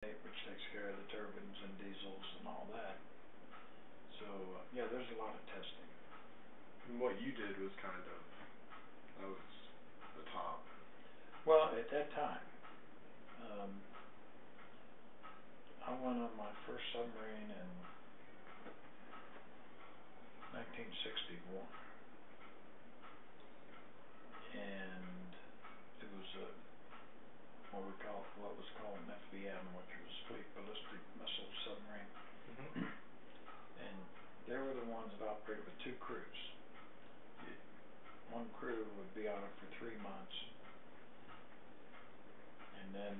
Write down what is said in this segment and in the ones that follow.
which takes care of the turbines and diesels and all that. So yeah, there's a lot of testing. And what you did was that was the top. Well, at that time, I went on my first submarine in 1961, and it was what was called an FBM, which was Fleet Ballistic Missile Submarine. Mm-hmm. And they were the ones that operated with two crews. One crew would be on it for 3 months, and then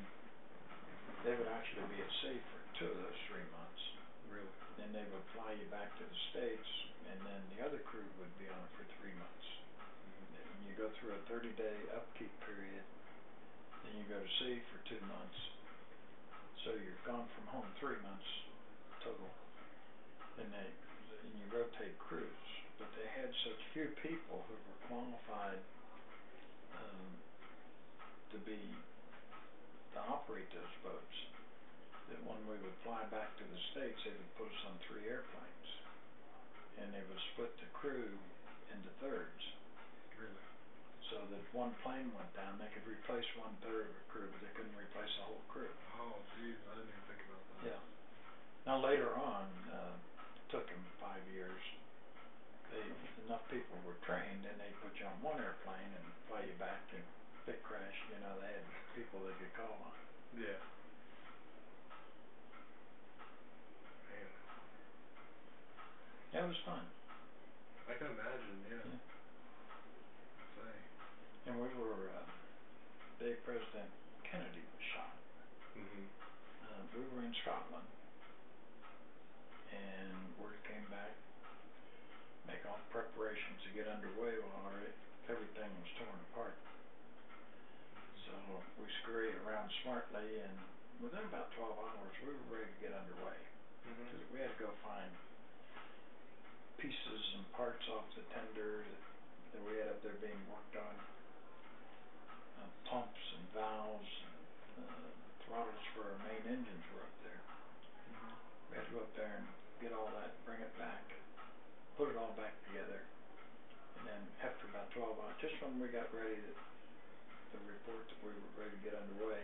they would actually be at sea for 2 of those 3 months. Really? Then they would fly you back to the States, and then the other crew would be on it for 3 months. Mm-hmm. And you go through a 30-day upkeep period, then you go to sea for 2 months. So you're gone from home 3 months total. And you rotate crews, but they had such few people who were qualified to operate those boats that when we would fly back to the States, they would put us on 3 airplanes, and they would split the crew into thirds. Really? So that if one plane went down, they could replace 1/3 of the crew, but they couldn't replace the whole crew. Oh, geez, I didn't even think about that. Yeah. Now later on, it took them 5 years. Enough people were trained, and they put you on 1 airplane and fly you back. And if it crashed, they had people they could call on. Yeah. Man. That was fun. I can imagine, yeah. Say. And we were, day President Kennedy was shot. Mm-hmm. We were in Scotland, and word came back, make all preparations to get underway while everything was torn apart. So we scurried around smartly, and within about 12 hours, we were ready to get underway. Mm-hmm. We had to go find pieces and parts off the tender that we had up there being worked on, pumps and valves, throttles for our main engines were up there. Mm-hmm. We had to go up there and get all that, bring it back, put it all back together, and then after about 12 hours, just when we got ready to report that we were ready to get underway,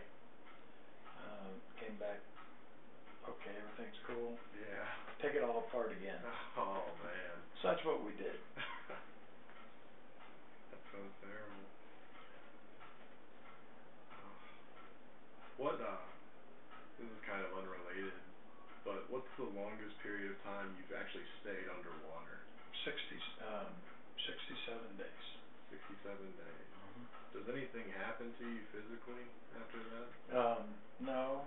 came back, okay, everything's cool. Yeah. Take it all apart again. Oh, man. So that's what we did. That sounds terrible. This is kind of unrelated, but what's the longest period of time you've actually stayed underwater? 67 days. 67 days. Mm-hmm. Does anything happen to you physically after that? No.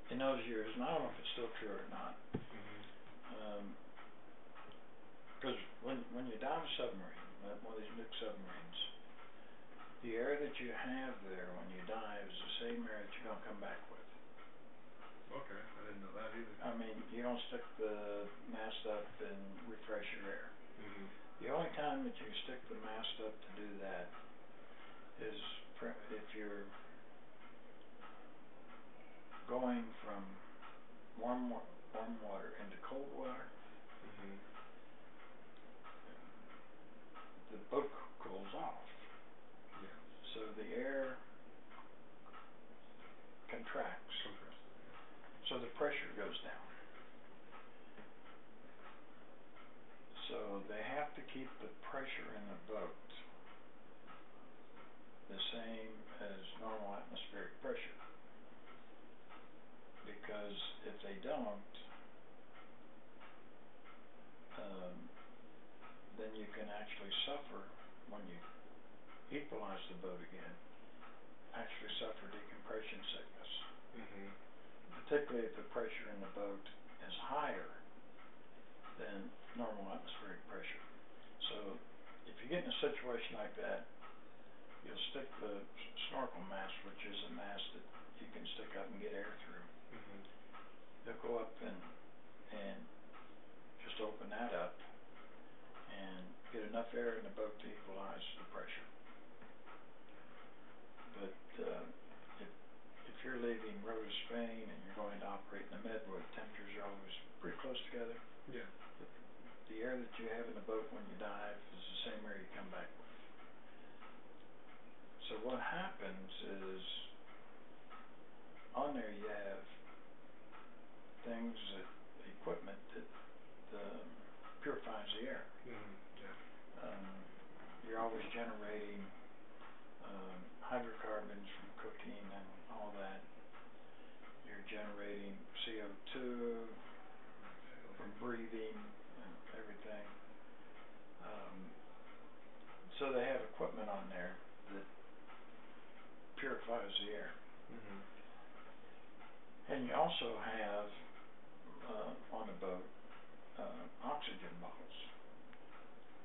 In those years, and I don't know if it's still true or not, because when you dive a submarine, one of these nuke submarines, the air that you have there when you dive is the same air that you're going to come back with. Okay, I didn't know that either. I mean, you don't stick the mast up and refresh your air. Mm-hmm. The only time that you stick the mast up to do that is if you're going from warm water into cold water. Mm-hmm. The boat cools off. Yeah. So the air contracts. So the pressure goes down. So they have to keep the pressure in the boat the same as normal atmospheric pressure. Because if they don't, then you can actually suffer when you equalize the boat again, actually suffer decompression sickness. Mm-hmm. Particularly if the pressure in the boat is higher than normal atmospheric pressure. So if you get in a situation like that, you'll stick the snorkel mast, which is a mast that you can stick up and get air through. Mm-hmm. You'll go up and just open that up and get enough air in the boat to equalize the pressure. what happens is, on there you have things that, equipment that purifies the air. Yeah. You're always generating hydrocarbons from cooking and all that. You're generating CO2 from breathing and everything. So they have equipment on there that purifies the air. And you also have on the boat oxygen bottles,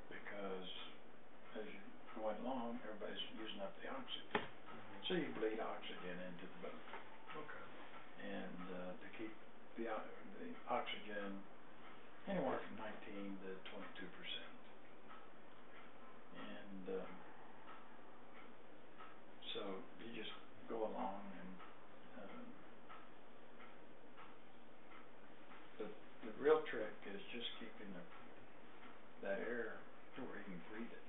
because as you're going along, everybody's using up the oxygen. So you bleed oxygen into the boat. Okay. And to keep the oxygen anywhere from 19 to 22%. And so you just go along, and the real trick is just keeping that air to where you can breathe it.